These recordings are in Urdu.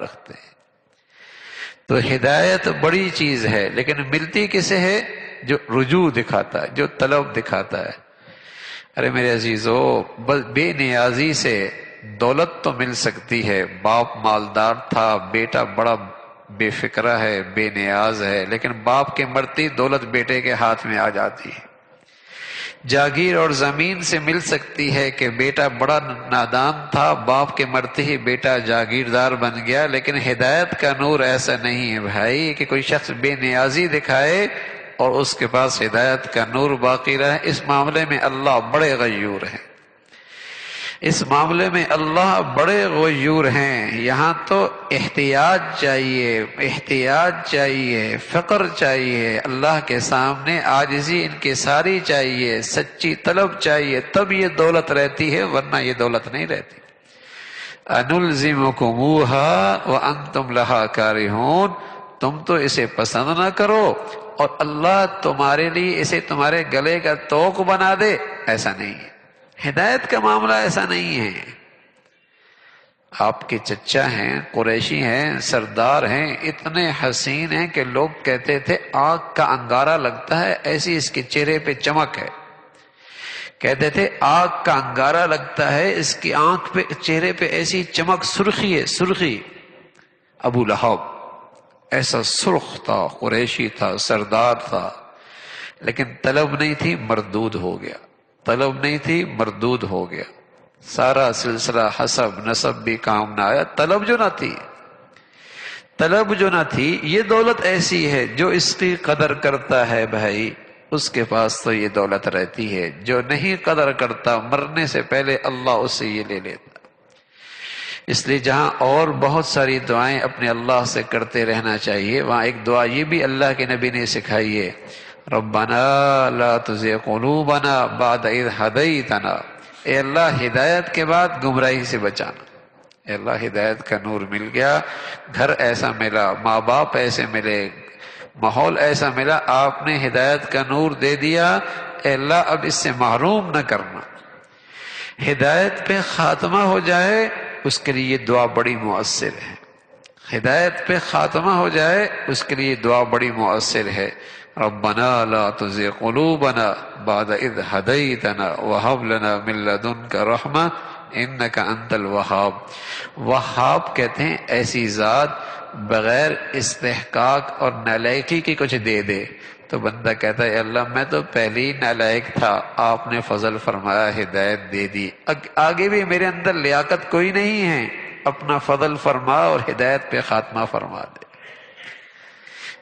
رکھتے ہیں۔ تو ہدایت بڑی چیز ہے، لیکن ملتی کسے ہے؟ جو رجوع دکھاتا ہے، جو طلب دکھاتا ہے۔ ارے میرے عزیزو، بس بے نیازی سے دولت تو مل سکتی ہے، باپ مالدار تھا، بیٹا بڑا بے فکرہ ہے، بے نیاز ہے، لیکن باپ کے مرتے دولت بیٹے کے ہاتھ میں آ جاتی ہے۔ جاگیر اور زمین سے مل سکتی ہے کہ بیٹا بڑا نادان تھا، باپ کے مرتے ہی بیٹا جاگیردار بن گیا، لیکن ہدایت کا نور ایسا نہیں ہے بھائی کہ کوئی شخص بے نیازی دکھائے اور اس کے پاس ہدایت کا نور باقی رہے۔ اس معاملے میں اللہ بڑے غیور ہیں، اس معاملے میں اللہ بڑے غیور ہیں۔ یہاں تو احتیاط چاہیے، احتیاط چاہیے، فقر چاہیے، اللہ کے سامنے عاجزی انکساری چاہیے، سچی طلب چاہیے، تب یہ دولت رہتی ہے، ورنہ یہ دولت نہیں رہتی۔ انلزمکموہا وانتم لہا کارہون، تم تو اسے پسند نہ کرو اور اللہ تمہارے لیے اسے تمہارے گلے کا توق بنا دے، ایسا نہیں ہے۔ ہدایت کا معاملہ ایسا نہیں ہے۔ آپ کے چچا ہیں، قریشی ہیں، سردار ہیں، اتنے حسین ہیں کہ لوگ کہتے تھے آنکھ کا انگارہ لگتا ہے، ایسی اس کے چہرے پہ چمک ہے۔ کہتے تھے آنکھ کا انگارہ لگتا ہے، اس کی آنکھ پہ، چہرے پہ ایسی چمک، سرخی ہے، سرخی۔ ابو لہب ایسا سرخ تھا، قریشی تھا، سردار تھا، لیکن طلب نہیں تھی، مردود ہو گیا۔ طلب نہیں تھی، مردود ہو گیا۔ سارا سلسلہ حسب نسب بھی کام نہ آیا، طلب جو نہ تھی، طلب جو نہ تھی۔ یہ دولت ایسی ہے، جو اس کی قدر کرتا ہے بھائی، اس کے پاس تو یہ دولت رہتی ہے۔ جو نہیں قدر کرتا، مرنے سے پہلے اللہ اس سے یہ لے لیتا۔ اس لیے جہاں اور بہت ساری دعائیں اپنے اللہ سے کرتے رہنا چاہیے، وہاں ایک دعا یہ بھی اللہ کے نبی نے سکھائی ہے، ربنا لا تزغ قلوبنا بعد اذ ہدیتنا، اے اللہ ہدایت کے بعد گمراہی سے بچانا۔ اے اللہ ہدایت کا نور مل گیا، گھر ایسا ملا، ماں باپ ایسے ملے، ماحول ایسا ملا، آپ نے ہدایت کا نور دے دیا، اے اللہ اب اس سے محروم نہ کرنا۔ ہدایت پہ خاتمہ ہو جائے، اس کے لیے یہ دعا بڑی مؤثر ہے۔ ہدایت پہ خاتمہ ہو جائے، اس کے لیے دعا بڑی مؤثر ہے، ربنا لا تزغ قلوبنا بعد اذ ہدیتنا وہب لنا من لدنک رحمہ انک انت الوہاب۔ وہاب کہتے ہیں ایسی ذات بغیر استحقاق اور نالائقی کی کچھ دے دے، تو بندہ کہتا ہے اے اللہ میں تو پہلے ہی نالائق تھا، آپ نے فضل فرمایا، ہدایت دے دی، آگے بھی میرے اندر لیاقت کوئی نہیں ہے، اپنا فضل فرما اور ہدایت پہ خاتمہ فرما دے،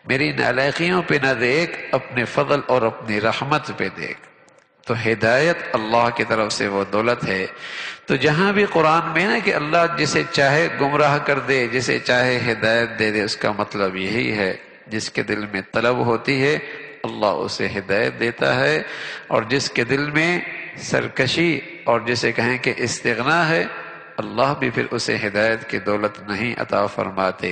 میری نالائقیوں پہ نہ دیکھ، اپنے فضل اور اپنی رحمت پہ دیکھ۔ تو ہدایت اللہ کی طرف سے وہ دولت ہے۔ تو جہاں بھی قرآن میں نا کہ اللہ جسے چاہے گمراہ کر دے، جسے چاہے ہدایت دے دے، اس کا مطلب یہی ہے جس کے دل میں طلب ہوتی ہے اللہ اسے ہدایت دیتا ہے، اور جس کے دل میں سرکشی اور جسے کہیں کہ استغنا ہے، اللہ بھی پھر اسے ہدایت کی دولت نہیں عطا فرماتے۔